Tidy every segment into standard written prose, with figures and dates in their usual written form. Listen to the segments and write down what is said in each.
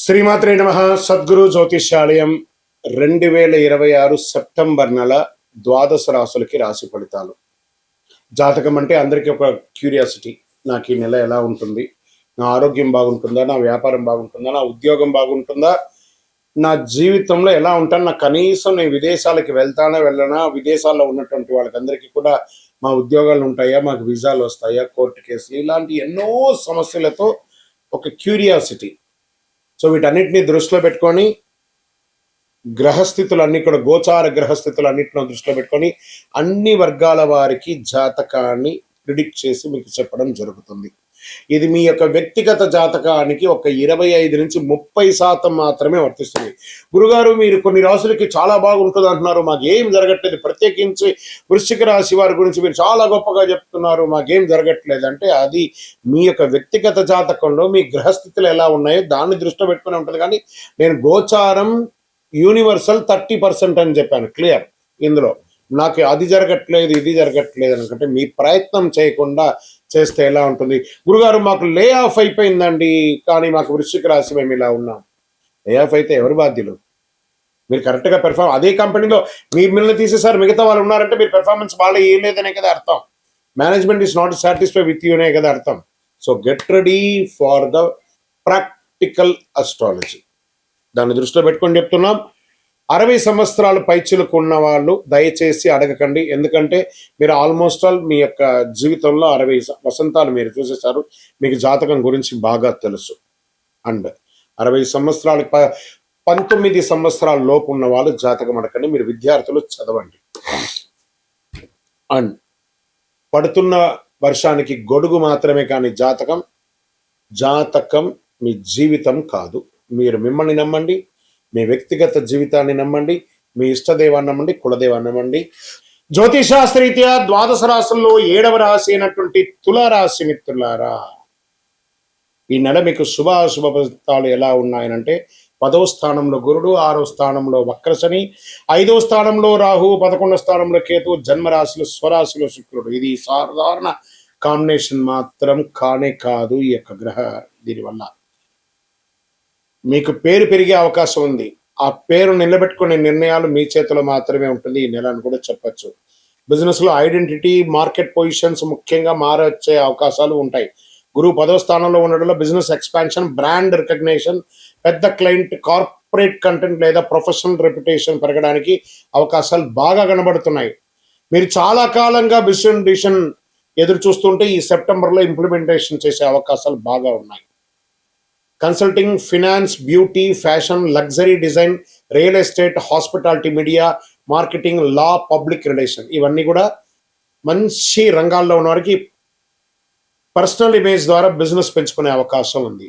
శ్రీమాత్రే నమః. సద్గురు జ్యోతిష్యాలయం 2026 సెప్టెంబర్ నెల ద్వాదశ రాశులకి రాశి ఫలితాలు. జాతకం అంటే అందరికీ ఒక క్యూరియాసిటీ. నాకు ఈ నెల ఎలా ఉంటుంది, నా ఆరోగ్యం బాగుంటుందా, నా వ్యాపారం బాగుంటుందా, నా ఉద్యోగం బాగుంటుందా, నా జీవితంలో ఎలా ఉంటాను, నా కనీసం నేను విదేశాలకి వెళ్తానా వెళ్ళనా, విదేశాల్లో ఉన్నటువంటి వాళ్ళకందరికీ కూడా మా ఉద్యోగాలు ఉంటాయా, మాకు వీసాలు వస్తాయా, కోర్టు కేసులు, ఇలాంటి ఎన్నో సమస్యలతో ఒక క్యూరియాసిటీ. సో వీటన్నిటిని దృష్టిలో పెట్టుకొని గ్రహస్థితులన్నీ కూడా గోచార గ్రహస్థితులు అన్నింటిలో దృష్టిలో పెట్టుకొని అన్ని వర్గాల వారికి జాతకాన్ని ప్రిడిక్ట్ చేసి మీకు చెప్పడం జరుగుతుంది. ఇది మీ యొక్క వ్యక్తిగత జాతకానికి ఒక 25 నుంచి 30% మాత్రమే వర్తిస్తుంది. గురుగారు, మీరు కొన్ని రాశులకి చాలా బాగుంటుంది అంటున్నారు, మాకేం జరగట్లేదు, ప్రత్యేకించి వృశ్చిక రాశి వారి గురించి మీరు చాలా గొప్పగా చెప్తున్నారు, మాకేం జరగట్లేదు అంటే అది మీ యొక్క వ్యక్తిగత జాతకంలో మీ గ్రహస్థితులు ఎలా ఉన్నాయో దాన్ని దృష్టిలో పెట్టుకుని ఉంటుంది. కానీ నేను గోచారం యూనివర్సల్ 30% అని చెప్పాను, క్లియర్. ఇందులో నాకు అది జరగట్లేదు ఇది జరగట్లేదు అనుకుంటే మీ ప్రయత్నం చేయకుండా చేస్తే ఎలా ఉంటుంది. గురుగారు, మాకు లే ఆఫ్ అయిపోయిందండి, కానీ మాకు వృశ్చిక రాశి మేము ఇలా ఉన్నాం. లే ఆఫ్ అయితే ఎవరు బాధ్యులు? మీరు కరెక్ట్గా అదే కంపెనీలో మిమ్మల్ని తీసేసారు, మిగతా వాళ్ళు ఉన్నారంటే మీరు పెర్ఫార్మెన్స్ బాగా వేయలేదనే కదా అర్థం. Management is not satisfy with యూనే కదా అర్థం. So get ready for the practical astrology. దాన్ని దృష్టిలో పెట్టుకొని చెప్తున్నాం. 60 సంవత్సరాల పైచిలకు ఉన్న వాళ్ళు దయచేసి అడగకండి, ఎందుకంటే మీరు ఆల్మోస్ట్ ఆల్ మీ యొక్క జీవితంలో 60 వసంతాలు మీరు చూసేశారు, మీకు జాతకం గురించి బాగా తెలుసు. అండ్ 60 సంవత్సరాలు 19 సంవత్సరాల లోపు ఉన్న వాళ్ళు జాతకం అడగండి, మీరు విద్యార్థులు చదవండి. అండ్ పడుతున్న వర్షానికి గొడుగు మాత్రమే, కానీ జాతకం మీ జీవితం కాదు. మీరు మిమ్మల్ని నమ్మండి, మీ వ్యక్తిగత జీవితాన్ని నమ్మండి, మీ ఇష్టదేవాన్ని నమ్మండి, కులదేవాన్ని నమ్మండి. జ్యోతిషాస్త్రరీత్యా ద్వాదశ రాశుల్లో 7వ రాశి అయినటువంటి తులారాశి మిత్రులారా, ఈ నెల మీకు శుభాశుభ ఫలితాలు ఎలా ఉన్నాయనంటే 10వ స్థానంలో గురుడు, 6వ స్థానంలో వక్రశని, 5వ స్థానంలో రాహు, 11వ స్థానంలో కేతు, జన్మరాశిలో స్వరాశిలో శుక్రుడు. ఇది సాధారణ కాంబినేషన్ మాత్రం కానే కాదు. ఈ యొక్క గ్రహ దీనివల్ల మీకు పేరు పెరిగే అవకాశం ఉంది. ఆ పేరు నిలబెట్టుకునే నిర్ణయాలు మీ చేతిలో మాత్రమే ఉంటుంది ఈ నెల అని కూడా చెప్పచ్చు. బిజినెస్ లో ఐడెంటిటీ, మార్కెట్ పొజిషన్స్ ముఖ్యంగా మారొచ్చే అవకాశాలు ఉంటాయి. గురువు 10వ స్థానంలో ఉండడంలో బిజినెస్ ఎక్స్పాన్షన్, బ్రాండ్ రికగ్నేషన్, పెద్ద క్లయింట్, కార్పొరేట్ కంటెంట్ లేదా ప్రొఫెషనల్ రెప్యుటేషన్ పెరగడానికి అవకాశాలు బాగా కనబడుతున్నాయి. మీరు చాలా కాలంగా బిజినెస్ డిసిషన్ ఎదురు చూస్తుంటే ఈ సెప్టెంబర్లో ఇంప్లిమెంటేషన్ చేసే అవకాశాలు బాగా ఉన్నాయి. Consulting, finance, beauty, fashion, luxury design, real estate, hospitality, media, marketing, law, public relation, ఇవన్నీ కూడా మంచి రంగాల్లో ఉన్న వారికి పర్సనల్ ఇమేజ్ ద్వారా బిజినెస్ పెంచుకునే అవకాశం ఉంది.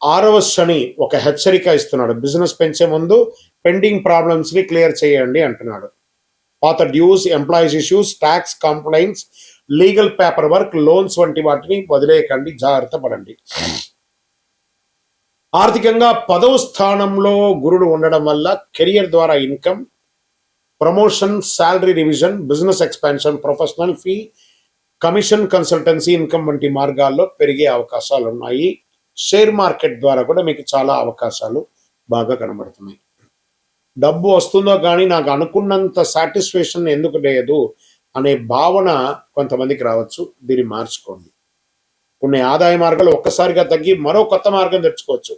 6వ శని ఒక హెచ్చరిక ఇస్తున్నాడు, బిజినెస్ పెంచే ముందు పెండింగ్ ప్రాబ్లమ్స్ ని క్లియర్ చేయండి అంటున్నాడు. పాత dues, employees issues, tax complaints, legal paper work, loans వంటి వాటిని వదిలేయకండి, జాగ్రత్త పడండి. ఆర్థికంగా 10వ స్థానంలో గురుడు ఉండడం వల్ల కెరియర్ ద్వారా income, promotion, salary revision, business expansion, professional fee, commission, consultancy income వంటి మార్గాల్లో పెరిగే అవకాశాలు ఉన్నాయి. షేర్ మార్కెట్ ద్వారా కూడా మీకు చాలా అవకాశాలు బాగా కనబడుతున్నాయి. డబ్బు వస్తుందో కానీ నాకు అనుకున్నంత సాటిస్ఫాక్షన్ ఎందుకు లేదు అనే భావన కొంతమందికి రావచ్చు. దీన్ని మార్చుకోండి. కొన్ని ఆదాయ మార్గాలు ఒక్కసారిగా తగ్గి మరో కొత్త మార్గం తెచ్చుకోవచ్చు.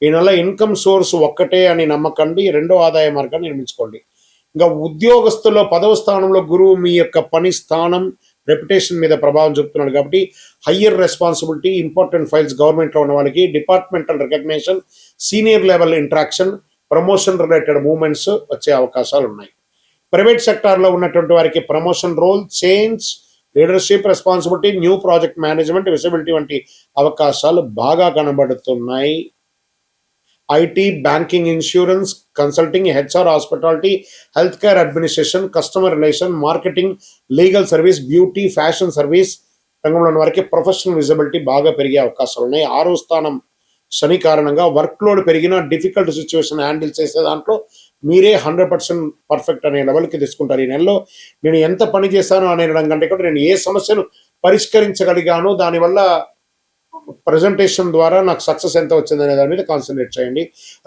ఈ నెల ఇన్కమ్ సోర్స్ ఒక్కటే అని నమ్మకండి, రెండో ఆదాయ మార్గాన్ని నిర్మించుకోండి. ఇంకా ఉద్యోగస్తుల్లో 10వ స్థానంలో గురువు మీ యొక్క పని స్థానం, రెప్యుటేషన్ మీద ప్రభావం చూపుతున్నాడు కాబట్టి హయ్యర్ రెస్పాన్సిబిలిటీ, ఇంపార్టెంట్ ఫైల్స్ గవర్నమెంట్లో ఉన్న వాళ్ళకి, departmental recognition, senior level interaction, promotion related movements వచ్చే అవకాశాలు ఉన్నాయి. ప్రైవేట్ సెక్టార్లో ఉన్నటువంటి వారికి promotion, role change, leadership, responsibility, new project management, visibility వంటి అవకాశాలు బాగా కనబడుతున్నాయి. IT, banking, insurance, consulting, HR, hospitality, health care administration, customer relation, marketing, legal service, beauty, fashion service రంగంలో ఉన్న వారికి ప్రొఫెషనల్ విజిబిలిటీ బాగా పెరిగే అవకాశాలు ఉన్నాయి. 6వ స్థానం శని కారణంగా వర్క్ లోడ్ పెరిగిన డిఫికల్ట్ సిచ్యువేషన్ హ్యాండిల్ చేసే దాంట్లో మీరే 100% పర్ఫెక్ట్ అనే లెవెల్కి తీసుకుంటారు. ఈ నెలలో నేను ఎంత పని చేశాను అనేడం కంటే కూడా నేను ఏ సమస్యను పరిష్కరించగలిగాను, దానివల్ల ప్రజెంటేషన్ ద్వారా నాకు సక్సెస్ ఎంత వచ్చిందనే దాని మీద కాన్సన్ట్రేట్ చేయండి.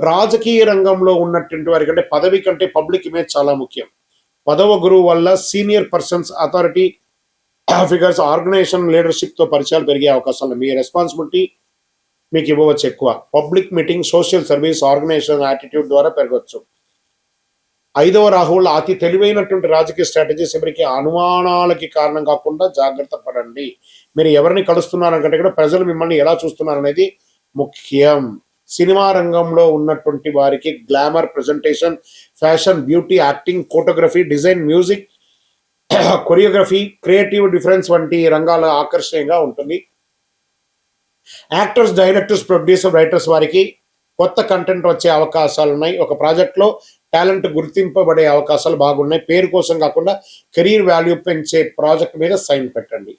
రాజకీయ రంగంలో ఉన్నటువంటి వారికి అంటే పదవి కంటే పబ్లిక్ ఇమేజ్ చాలా ముఖ్యం. పదవ గురువు వల్ల senior persons, authority figures, organisation లీడర్షిప్తో పరిచయాలు పెరిగే అవకాశాలు. మీ రెస్పాన్సిబిలిటీ మీకు ఇవ్వవచ్చు ఎక్కువ. Public meeting, social service, organisation attitude ద్వారా పెరగవచ్చు. 5వ రాహువుల అతి తెలివైనటువంటి రాజకీయ స్ట్రాటజీస్ ఎవరికి అనుమానాలకి కారణం కాకుండా జాగ్రత్త పడండి. మీరు ఎవరిని కలుస్తున్నారంటే కూడా ప్రజలు మిమ్మల్ని ఎలా చూస్తున్నారనేది ముఖ్యం. సినిమా రంగంలో ఉన్నటువంటి వారికి glamour, presentation, fashion, beauty, acting, photography, design, music, choreography, creative difference వంటి రంగాల ఆకర్షణీయంగా ఉంటుంది. యాక్టర్స్, డైరెక్టర్స్, ప్రొడ్యూసర్, రైటర్స్ వారికి కొత్త కంటెంట్ వచ్చే అవకాశాలు ఉన్నాయి. ఒక ప్రాజెక్ట్లో టాలెంట్ గుర్తింపబడే అవకాశాలు బాగున్నాయి. పేరు కోసం కాకుండా కెరీర్ వాల్యూ పెంచే ప్రాజెక్ట్ మీద సైన్ పెట్టండి.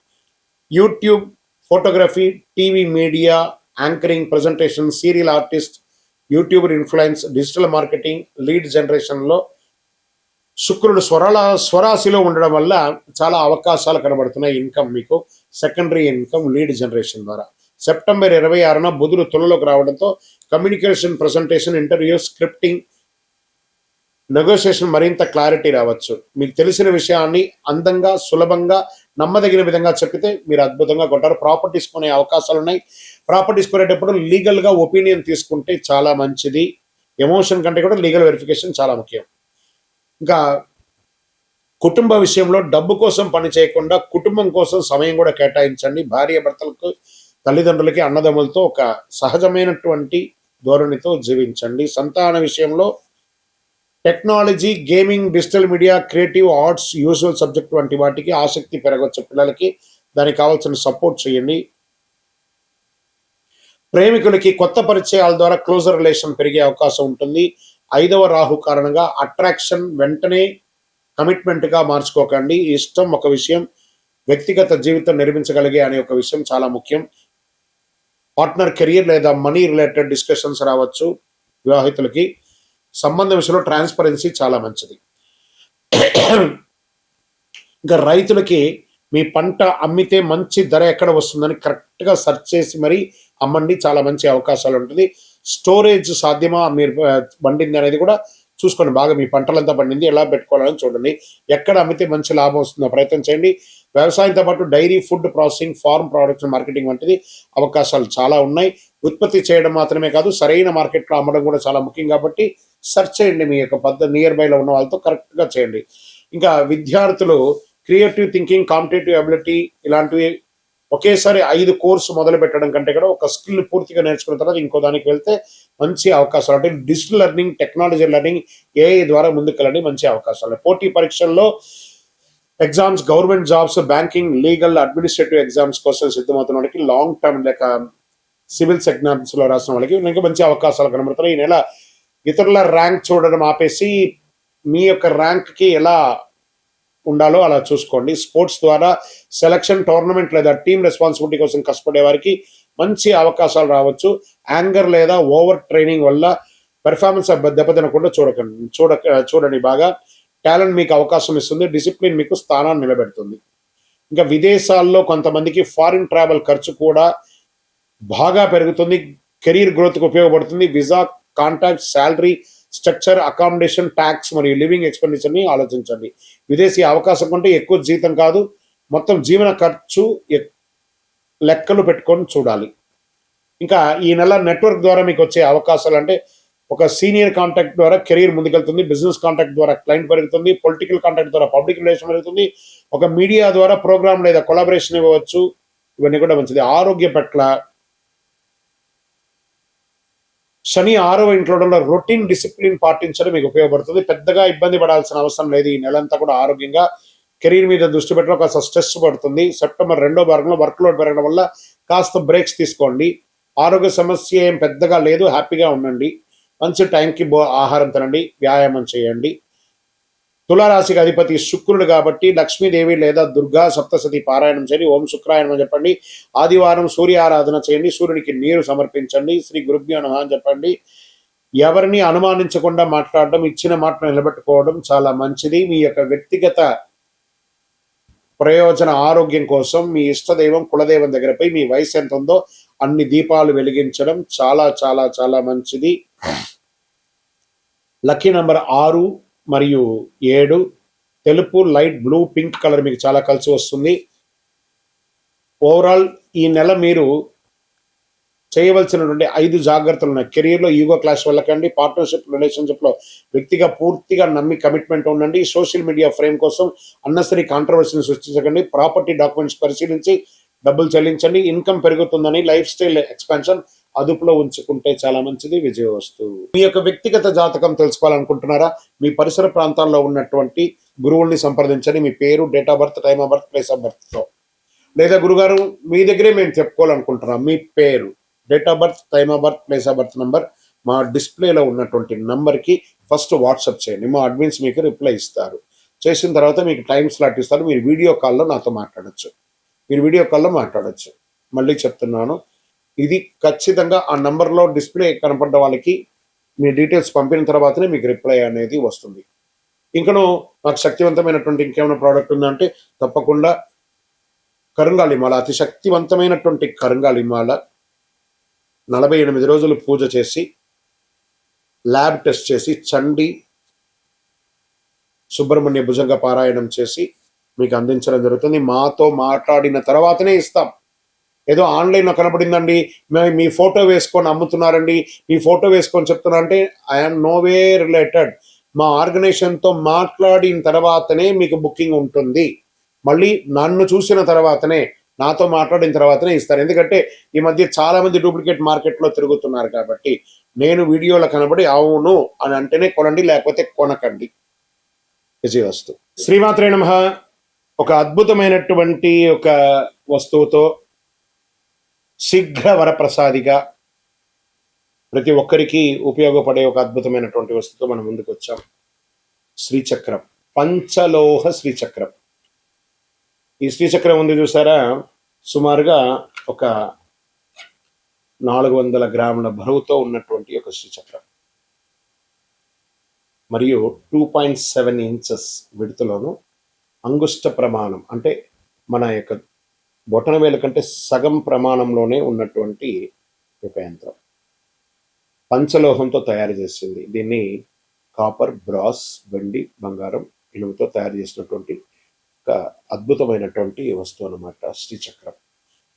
YouTube, photography, TV, media, anchoring, presentation, serial artist, YouTuber, influence, digital marketing, lead జనరేషన్లో శుక్రుడు స్వరాశిలో ఉండడం వల్ల చాలా అవకాశాలు కనబడుతున్నాయి. ఇన్కమ్ మీకు సెకండరీ ఇన్కమ్ లీడ్ జనరేషన్ ద్వారా. సెప్టెంబర్ 26న బుధుడు తులలోకి రావడంతో communication, presentation, interview, scripting, negotiation మరింత క్లారిటీ రావచ్చు. మీకు తెలిసిన విషయాన్ని అందంగా, సులభంగా, నమ్మదగిన విధంగా చెప్పితే మీరు అద్భుతంగా కొంటారు. ప్రాపర్టీస్ కొనే అవకాశాలు ఉన్నాయి. ప్రాపర్టీస్ కొనేటప్పుడు లీగల్గా ఒపీనియన్ తీసుకుంటే చాలా మంచిది. ఎమోషన్ కంటే కూడా లీగల్ వెరిఫికేషన్ చాలా ముఖ్యం. ఇంకా కుటుంబ విషయంలో డబ్బు కోసం పని చేయకుండా కుటుంబం కోసం సమయం కూడా కేటాయించండి. భార్య భర్తలకు, తల్లిదండ్రులకి, అన్నదమ్ములతో ఒక సహజమైనటువంటి ధోరణితో జీవించండి. సంతాన విషయంలో technology, gaming, digital media, creative arts, usual subject వంటి వాటికి ఆసక్తి పెరగవచ్చు. పిల్లలకి దానికి కావాల్సిన సపోర్ట్ చేయండి. ప్రేమికులకి కొత్త పరిచయాల ద్వారా క్లోజర్ రిలేషన్ పెరిగే అవకాశం ఉంటుంది. 5వ రాహు కారణంగా అట్రాక్షన్ వెంటనే కమిట్మెంట్గా మార్చుకోకండి. ఇష్టం ఒక విషయం, వ్యక్తిగత జీవితం నిర్మించగలిగే అనే ఒక విషయం చాలా ముఖ్యం. పార్ట్నర్, కెరియర్ లేదా మనీ రిలేటెడ్ డిస్కషన్స్ రావచ్చు. వివాహితులకి సంబంధ విషయంలో ట్రాన్స్పరెన్సీ చాలా మంచిది. ఇంకా రైతులకి మీ పంట అమ్మితే మంచి ధర ఎక్కడ వస్తుందని కరెక్ట్గా సెర్చ్ చేసి మరీ అమ్మండి. చాలా మంచి అవకాశాలు ఉంటుంది. స్టోరేజ్ సాధ్యమా, మీరు పండింది అనేది కూడా చూసుకోండి. బాగా మీ పంటలంతా పండింది ఎలా పెట్టుకోవాలని చూడండి. ఎక్కడ అమ్మితే మంచి లాభం వస్తుందో ప్రయత్నం చేయండి. వ్యవసాయంతో పాటు dairy, food processing, farm production, marketing వంటిది అవకాశాలు చాలా ఉన్నాయి. ఉత్పత్తి చేయడం మాత్రమే కాదు, సరైన మార్కెట్లో అమ్మడం కూడా చాలా ముఖ్యం. కాబట్టి సెర్చ్ చేయండి. మీ యొక్క నియర్ బైలో ఉన్న వాళ్ళతో కరెక్ట్గా చేయండి. ఇంకా విద్యార్థులు క్రియేటివ్ థింకింగ్, కాంపిటేటివ్ అబిలిటీ ఇలాంటివి ఒకేసారి 5 కోర్సు మొదలు పెట్టడం కంటే కూడా ఒక స్కిల్ పూర్తిగా నేర్చుకున్న తర్వాత ఇంకో దానికి వెళ్తే మంచి అవకాశాలు. అంటే digital learning, technology learning, AI ద్వారా ముందుకెళ్ళండి. మంచి అవకాశాలు. పోటీ పరీక్షల్లో exams, government jobs, banking, legal, administrative exams కోసం సిద్ధమవుతున్న వాళ్ళకి, లాంగ్ టర్మ్ లేక సివిల్స్ ఎగ్జామ్స్లో రాసిన వాళ్ళకి ఇంకా మంచి అవకాశాలు కనబడుతున్నాయి. ఈ నెల ఇతరుల ర్యాంక్ చూడడం ఆపేసి మీ యొక్క ర్యాంక్కి ఎలా ఉండాలో అలా చూసుకోండి. స్పోర్ట్స్ ద్వారా సెలక్షన్, టోర్నమెంట్ లేదా టీమ్ రెస్పాన్సిబిలిటీ కోసం కష్టపడే వారికి మంచి అవకాశాలు రావచ్చు. యాంగర్ లేదా ఓవర్ ట్రైనింగ్ వల్ల పెర్ఫార్మెన్స్ దెబ్బతినకుండా చూడండి. బాగా టాలెంట్ మీకు అవకాశం ఇస్తుంది. డిసిప్లిన్ మీకు స్థానాన్ని నిలబెడుతుంది. ఇంకా విదేశాల్లో కొంతమందికి ఫారిన్ ట్రావెల్ ఖర్చు కూడా బాగా పెరుగుతుంది. కెరీర్ గ్రోత్కి ఉపయోగపడుతుంది. Visa, contact, salary structure, accommodation, tax మరియు లివింగ్ ఎక్స్పెండిచర్ని ఆలోచించండి. విదేశీ అవకాశం కంటే ఎక్కువ జీతం కాదు, మొత్తం జీవన ఖర్చు లెక్కలు పెట్టుకొని చూడాలి. ఇంకా ఈ నెల నెట్వర్క్ ద్వారా మీకు వచ్చే అవకాశాలు అంటే ఒక సీనియర్ కాంటాక్ట్ ద్వారా కెరీర్ ముందుకెళ్తుంది. బిజినెస్ కాంటాక్ట్ ద్వారా క్లయింట్ పెరుగుతుంది. పొలిటికల్ కాంటాక్ట్ ద్వారా పబ్లిక్ రిలేషన్ పెరుగుతుంది. ఒక మీడియా ద్వారా ప్రోగ్రామ్ లేదా కొలాబరేషన్ ఇవ్వవచ్చు. ఇవన్నీ కూడా మంచిది. ఆరోగ్య పట్ల శని 6వ ఇంట్లో రొటీన్ డిసిప్లిన్ పాటించడం మీకు ఉపయోగపడుతుంది. పెద్దగా ఇబ్బంది పడాల్సిన అవసరం లేదు. ఈ నెలంతా కూడా ఆరోగ్యంగా కెరీర్ మీద దృష్టి పెట్టడం కాస్త స్ట్రెస్ పడుతుంది. సెప్టెంబర్ 2వ భాగంలో వర్క్ లోడ్ పెరగడం వల్ల కాస్త బ్రేక్స్ తీసుకోండి. ఆరోగ్య సమస్య ఏం పెద్దగా లేదు. హ్యాపీగా ఉండండి. మంచి టైంకి ఆహారం తినండి, వ్యాయామం చేయండి. తులారాశికి అధిపతి శుక్రుడు కాబట్టి లక్ష్మీదేవి లేదా దుర్గా సప్తశతి పారాయణం చేయండి. ఓం శుక్రాయణం చెప్పండి. ఆదివారం సూర్య ఆరాధన చేయండి. సూర్యుడికి నీరు సమర్పించండి. శ్రీ గురుభ్యో నమః అని చెప్పండి. ఎవరిని అనుమానించకుండా మాట్లాడడం, ఇచ్చిన మాటను నిలబెట్టుకోవడం చాలా మంచిది. మీ యొక్క వ్యక్తిగత ప్రయోజన ఆరోగ్యం కోసం మీ ఇష్టదైవం, కులదైవం దగ్గరపై మీ వయసు ఎంత ఉందో అన్ని దీపాలు వెలిగించడం చాలా చాలా చాలా మంచిది. లక్కీ నంబర్ 6 మరియు 7, తెలుపు, లైట్ బ్లూ, పింక్ కలర్ మీకు చాలా కలిసి వస్తుంది. ఓవరాల్ ఈ నెల మీరు చేయవలసినటువంటి 5 జాగ్రత్తలు ఉన్నాయి. కెరీర్లో ఈగో క్లాష్ వెళ్ళకండి. పార్ట్నర్షిప్ రిలేషన్షిప్లో వ్యక్తిగా పూర్తిగా నమ్మి కమిట్మెంట్ ఉండండి. సోషల్ మీడియా ఫ్రేమ్ కోసం అన్నెసరీ కాంట్రవర్సీని సృష్టించకండి. ప్రాపర్టీ డాక్యుమెంట్స్ పరిశీలించి డబ్బులు చెల్లించండి. ఇన్కమ్ పెరుగుతుందని లైఫ్ స్టైల్ ఎక్స్పాన్షన్ అదుపులో ఉంచుకుంటే చాలా మంచిది. విజయవస్తు. మీ యొక్క వ్యక్తిగత జాతకం తెలుసుకోవాలనుకుంటున్నారా? మీ పరిసర ప్రాంతాల్లో ఉన్నటువంటి గురువుల్ని సంప్రదించండి. మీ పేరు, date of birth, time of birth, place of బర్త్తో. లేదా గురుగారు మీ దగ్గరే మేము చెప్పుకోవాలనుకుంటున్నాం, మీ పేరు, date of birth, time of birth, place of birth number మా డిస్ప్లేలో ఉన్నటువంటి నంబర్కి ఫస్ట్ వాట్సాప్ చేయండి. మా అడ్మిన్స్ మీకు రిప్లై ఇస్తారు. చేసిన తర్వాత మీకు టైం స్లాట్ ఇస్తారు. మీరు వీడియో కాల్లో నాతో మాట్లాడచ్చు. మళ్ళీ చెప్తున్నాను, ఇది ఖచ్చితంగా ఆ నంబర్లో డిస్ప్లే కనపడ్డ వాళ్ళకి మీ డీటెయిల్స్ పంపిన తర్వాతనే మీకు రిప్లై అనేది వస్తుంది. ఇంకనూ నాకు శక్తివంతమైనటువంటి ఇంకేమైనా ప్రోడక్ట్ ఉందంటే తప్పకుండా కరుంగాళిమాల, అతి శక్తివంతమైనటువంటి కరుంగాళిమాల 48 రోజులు పూజ చేసి ల్యాబ్ టెస్ట్ చేసి చండి సుబ్రహ్మణ్య భుజంగ పారాయణం చేసి మీకు అందించడం జరుగుతుంది. మాతో మాట్లాడిన తర్వాతనే ఇస్తాం. ఏదో ఆన్లైన్లో కనపడిందండి, మీ ఫోటో వేసుకొని అమ్ముతున్నారండి, మీ ఫోటో వేసుకొని చెప్తున్నా అంటే ఐఎమ్ నోవే రిలేటెడ్. మా ఆర్గనైజేషన్తో మాట్లాడిన తర్వాతనే మీకు బుకింగ్ ఉంటుంది. మళ్ళీ నన్ను చూసిన తర్వాతనే, నాతో మాట్లాడిన తర్వాతనే ఇస్తారు. ఎందుకంటే ఈ మధ్య చాలా మంది డూప్లికేట్ మార్కెట్లో తిరుగుతున్నారు కాబట్టి నేను వీడియోలో కనబడి అవును అని అంటేనే కొనండి, లేకపోతే కొనకండి. విజయవస్తు. శ్రీమాత్రే నమః. ఒక అద్భుతమైనటువంటి ఒక వస్తువుతో శీఘ్ర వరప్రసాదిగా ప్రతి ఒక్కరికి ఉపయోగపడే ఒక అద్భుతమైనటువంటి వస్తువుతో మనం ముందుకు వచ్చాం. శ్రీచక్రం, పంచలోహ శ్రీచక్రం. ఈ శ్రీచక్రం ఉంది చూసారా, సుమారుగా ఒక 400 గ్రాముల బరువుతో ఉన్నటువంటి ఒక శ్రీచక్రం మరియు 2.7 ఇంచెస్ విడుతులోను అంగుష్ట ప్రమాణం అంటే మన యొక్క బొటన వేలు కంటే సగం ప్రమాణంలోనే ఉన్నటువంటి ఒక యంత్రం. పంచలోహంతో తయారు చేసింది. దీన్ని కాపర్, బ్రాస్, వెండి, బంగారం, ఇనుముతో తయారు చేసినటువంటి ఒక అద్భుతమైనటువంటి వస్తువు అన్నమాట శ్రీచక్రం.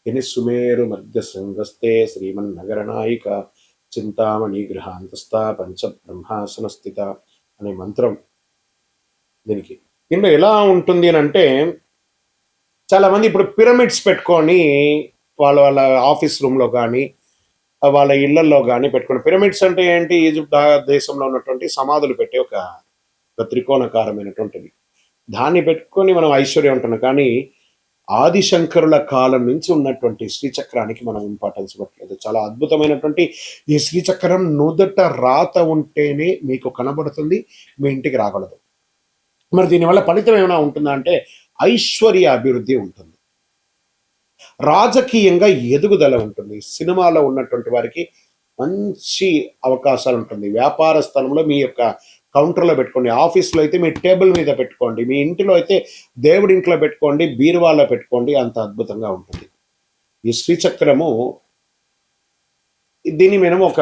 దీన్ని సుమేరు మధ్య శృంగస్తే శ్రీమన్ నగర నాయిక చింతామణి గృహాంతస్థ పంచ బ్రహ్మాసన స్థిత అనే మంత్రం దీనికి. దీంట్లో ఎలా ఉంటుంది అని అంటే, చాలా మంది ఇప్పుడు పిరమిడ్స్ పెట్టుకొని వాళ్ళ వాళ్ళ ఆఫీస్ రూమ్లో కానీ వాళ్ళ ఇళ్లలో కానీ పెట్టుకుని. పిరమిడ్స్ అంటే ఏంటి? ఈజిప్ట్ దేశంలో ఉన్నటువంటి సమాధులు పెట్టే ఒక త్రికోణకారమైనటువంటిది. దాన్ని పెట్టుకొని మనం ఐశ్వర్యం ఉంటున్నాం. కానీ ఆదిశంకరుల కాలం నుంచి ఉన్నటువంటి శ్రీచక్రానికి మనం ఇంపార్టెన్స్ ఇవ్వట్లేదు. చాలా అద్భుతమైనటువంటి ఈ శ్రీచక్రం నుదుట రాత ఉంటేనే మీకు కనబడుతుంది, మీ ఇంటికి రాగలదు. మరి దీనివల్ల ఫలితం ఏమైనా ఉంటుందా అంటే ఐశ్వర్య అభివృద్ధి ఉంటుంది, రాజకీయంగా ఎదుగుదల ఉంటుంది, సినిమాలో ఉన్నటువంటి వారికి మంచి అవకాశాలు ఉంటుంది, వ్యాపార స్థలంలో మీ యొక్క కౌంటర్లో పెట్టుకోండి, ఆఫీస్లో అయితే మీ టేబుల్ మీద పెట్టుకోండి, మీ ఇంటిలో అయితే దేవుడి ఇంట్లో పెట్టుకోండి, బీరువాలో పెట్టుకోండి, అంత అద్భుతంగా ఉంటుంది ఈ శ్రీచక్రము. దీన్ని మేము ఒక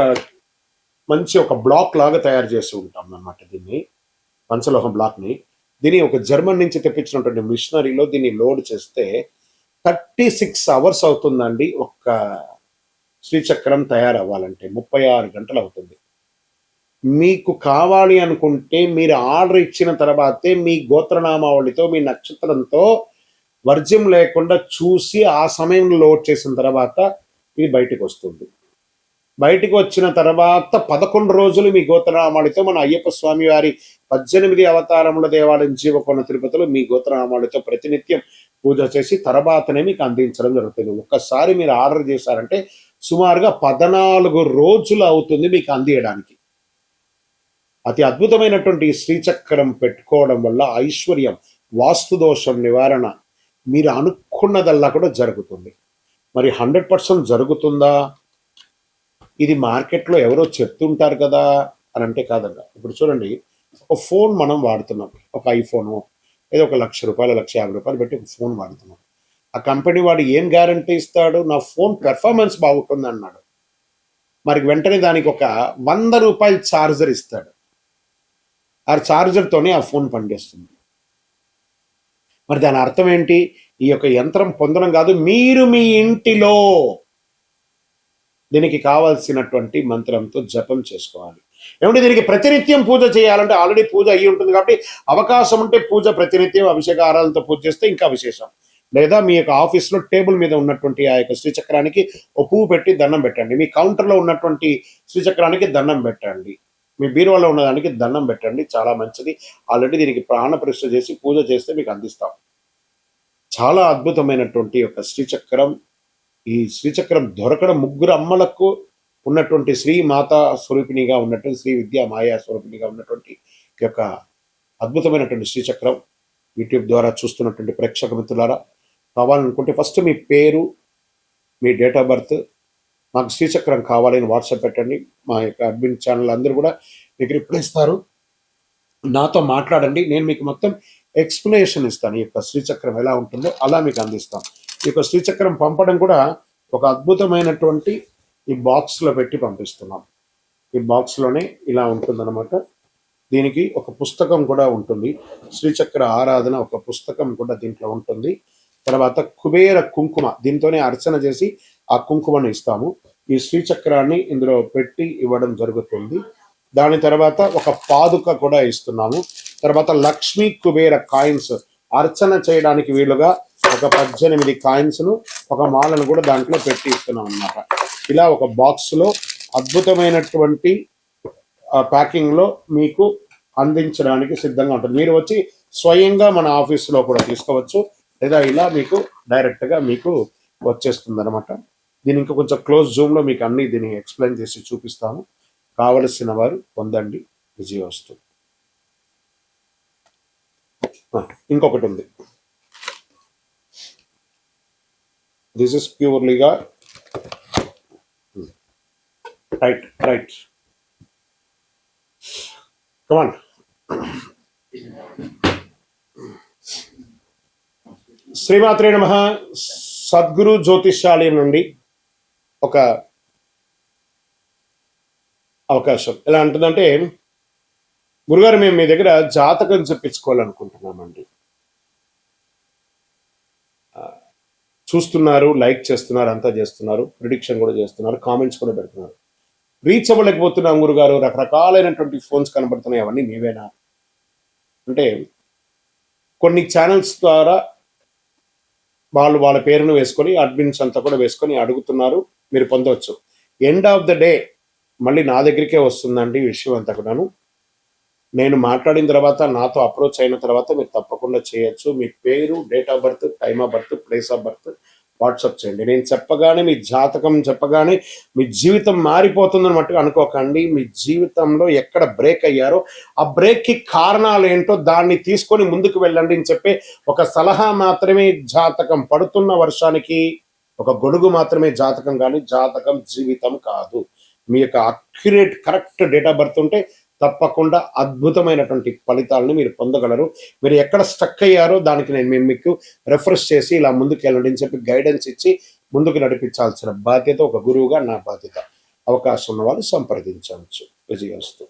మంచి ఒక బ్లాక్ లాగా తయారు చేసి ఉంటాం అన్నమాట. దీన్ని పంచలోహం బ్లాక్ని దీన్ని ఒక జర్మన్ నుంచి తెప్పించినటువంటి మిషనరీలో దీన్ని లోడ్ చేస్తే 36 hours అవుతుందండి. ఒక్క శ్రీచక్రం తయారవ్వాలంటే 36 గంటలు అవుతుంది. మీకు కావాలి అనుకుంటే మీరు ఆర్డర్ ఇచ్చిన తర్వాతే మీ గోత్రనామావళితో మీ నక్షత్రంతో వర్జ్యం లేకుండా చూసి ఆ సమయంలో లోడ్ చేసిన తర్వాత ఇది బయటకు వస్తుంది. బయటికి వచ్చిన తర్వాత 11 రోజులు మీ గోత్రనామావళితో మన అయ్యప్ప స్వామి వారి 18 అవతారముల దేవాలయం జీవకొండ తిరుపతిలో మీ గోత్రనామావళితో ప్రతినిత్యం పూజ చేసి తర్వాతనే మీకు అందించడం జరుగుతుంది. ఒక్కసారి మీరు ఆర్డర్ చేశారంటే సుమారుగా 14 రోజులు అవుతుంది మీకు అందియడానికి. అతి అద్భుతమైనటువంటి శ్రీచక్రం పెట్టుకోవడం వల్ల ఐశ్వర్యం, వాస్తు దోషం నివారణ, మీరు అనుకున్నదల్లా కూడా జరుగుతుంది. మరి 100% జరుగుతుందా? ఇది మార్కెట్లో ఎవరో చెప్తుంటారు కదా అని అంటే కాదన్న. ఇప్పుడు చూడండి, ఒక ఫోన్ మనం వాడుతున్నాం, ఒక ఐఫోను, ఏదో 1,00,000 రూపాయలు 1,50,000 పెట్టి ఒక ఫోన్ వాడుతున్నాం. ఆ కంపెనీ వాడు ఏం గ్యారంటీ ఇస్తాడు? నా ఫోన్ పెర్ఫార్మెన్స్ బాగుంటుంది అన్నాడు. మరి వెంటనే దానికి ఒక 100 రూపాయల ఛార్జర్ ఇస్తాడు. ఆ ఛార్జర్తోనే ఆ ఫోన్ పనిచేస్తుంది. మరి దాని అర్థం ఏంటి? ఈ యొక్క యంత్రం పొందడం కాదు, మీరు మీ ఇంటిలో దీనికి కావాల్సినటువంటి మంత్రంతో జపం చేసుకోవాలి. ఏమంటే దీనికి ప్రతినిత్యం పూజ చేయాలంటే ఆల్రెడీ పూజ అయ్యి ఉంటుంది కాబట్టి అవకాశం ఉంటే పూజ ప్రతినిత్యం అభిషేక ఆరాధనతో పూజ చేస్తే ఇంకా విశేషం. లేదా మీ యొక్క ఆఫీస్లో టేబుల్ మీద ఉన్నటువంటి ఆ యొక్క శ్రీచక్రానికి ఒక పువ్వు పెట్టి దండం పెట్టండి. మీ కౌంటర్లో ఉన్నటువంటి శ్రీచక్రానికి దండం పెట్టండి. మీ బీరువాలో ఉన్నదానికి దండం పెట్టండి. చాలా మంచిది. ఆల్రెడీ దీనికి ప్రాణ ప్రతిష్ఠ చేసి పూజ చేస్తే మీకు అందిస్తాం. చాలా అద్భుతమైనటువంటి యొక్క శ్రీచక్రం. ఈ శ్రీచక్రం దొరకడం ముగ్గురు అమ్మలకు ఉన్నటువంటి శ్రీ మాతా స్వరూపిణిగా ఉన్నటువంటి శ్రీ విద్యా మాయా స్వరూపిణిగా ఉన్నటువంటి యొక్క అద్భుతమైనటువంటి శ్రీచక్రం యూట్యూబ్ ద్వారా చూస్తున్నటువంటి ప్రేక్షక మిత్రులారా, కావాలనుకుంటే ఫస్ట్ మీ పేరు, మీ డేట్ ఆఫ్ బర్త్, మాకు శ్రీచక్రం కావాలని వాట్సాప్ పెట్టండి. మా యొక్క అడ్మిన్ ఛానల్ అందరూ కూడా మీకు రిప్లై ఇస్తారు. నాతో మాట్లాడండి. నేను మీకు మొత్తం ఎక్స్ప్లెనేషన్ ఇస్తాను. ఈ యొక్క శ్రీచక్రం ఎలా ఉంటుందో అలా మీకు అందిస్తాం. ఈ యొక్క శ్రీచక్రం పంపడం కూడా ఒక అద్భుతమైనటువంటి ఈ బాక్స్లో పెట్టి పంపిస్తున్నాం. ఈ బాక్స్లోనే ఇలా ఉంటుందన్నమాట. దీనికి ఒక పుస్తకం కూడా ఉంటుంది. శ్రీచక్ర ఆరాధన ఒక పుస్తకం కూడా దీంట్లో ఉంటుంది. తర్వాత కుబేర కుంకుమ, దీంతోనే అర్చన చేసి ఆ కుంకుమను ఇస్తాము. ఈ శ్రీచక్రాన్ని ఇందులో పెట్టి ఇవ్వడం జరుగుతుంది. దాని తర్వాత ఒక పాదుక కూడా ఇస్తున్నాము. తర్వాత లక్ష్మీ కుబేర కాయిన్స్ అర్చన చేయడానికి వీలుగా ఒక 18 కాయిన్స్ను, ఒక మాలను కూడా దాంట్లో పెట్టి ఇస్తున్నాం అన్నమాట. ఇలా ఒక బాక్స్లో అద్భుతమైనటువంటి ప్యాకింగ్లో మీకు అందించడానికి సిద్ధంగా ఉంటుంది. మీరు వచ్చి స్వయంగా మన ఆఫీస్లో కూడా తీసుకోవచ్చు, లేదా ఇలా మీకు డైరెక్ట్గా మీకు వచ్చేస్తుంది అనమాట. దీని ఇంకా కొంచెం క్లోజ్ జూమ్లో మీకు అన్ని దీన్ని ఎక్స్ప్లెయిన్ చేసి చూపిస్తాము. కావలసిన వారు పొందండి. విజయవస్తు. ఇంకొకటి ఉంది. దిస్ ఇస్ ప్యూర్లీగా రైట్ కమాన్. శ్రీమాత్రే నమః. సద్గురు జ్యోతిష్యాలయం నుండి ఒక అవకాశం. ఎలా ఉంటుందంటే, గురుగారు మేము మీ దగ్గర జాతకం చెప్పించుకోవాలనుకుంటున్నామండి. చూస్తున్నారు, లైక్ చేస్తున్నారు, అంతా చేస్తున్నారు, ప్రిడిక్షన్ కూడా చేస్తున్నారు, కామెంట్స్ కూడా పెడుతున్నారు. రీచ్ అవ్వలేకపోతున్నాం గురుగారు, రకరకాలైనటువంటి ఫోన్స్ కనబడుతున్నాయి, అవన్నీ మీవేనా అంటే, కొన్ని ఛానల్స్ ద్వారా వాళ్ళ పేరును వేసుకొని అడ్మిన్స్ అంతా కూడా వేసుకొని అడుగుతున్నారు, మీరు పొందవచ్చు. ఎండ్ ఆఫ్ ద డే మళ్ళీ నా దగ్గరికే వస్తుందండి విషయం అంతా కూడాను. నేను మాట్లాడిన తర్వాత, నాతో అప్రోచ్ అయిన తర్వాత మీరు తప్పకుండా చేయొచ్చు. మీ పేరు, date of birth, time of birth, place of birth WhatsApp చేయండి. నేను చెప్పగానే, మీ జాతకం చెప్పగానే మీ జీవితం మారిపోతుందని మట్టుగా అనుకోకండి. మీ జీవితంలో ఎక్కడ బ్రేక్ అయ్యారో ఆ బ్రేక్కి కారణాలు ఏంటో దాన్ని తీసుకొని ముందుకు వెళ్ళండి అని చెప్పే ఒక సలహా మాత్రమే. జాతకం పడుతున్న వర్షానికి ఒక గొడుగు మాత్రమే జాతకం, కానీ జాతకం జీవితం కాదు. మీ యొక్క accurate correct date of birth ఉంటే తప్పకుండా అద్భుతమైనటువంటి ఫలితాలను మీరు పొందగలరు. మీరు ఎక్కడ స్టక్ అయ్యారో దానికి నేను మీకు రెఫరెన్స్ చేసి ఇలా ముందుకు వెళ్ళండి అని చెప్పి గైడెన్స్ ఇచ్చి ముందుకు నడిపించాల్సిన బాధ్యత ఒక గురువుగా నా బాధ్యత. అవకాశం ఉన్న వాళ్ళు సంప్రదించవచ్చు. విజయవస్తు.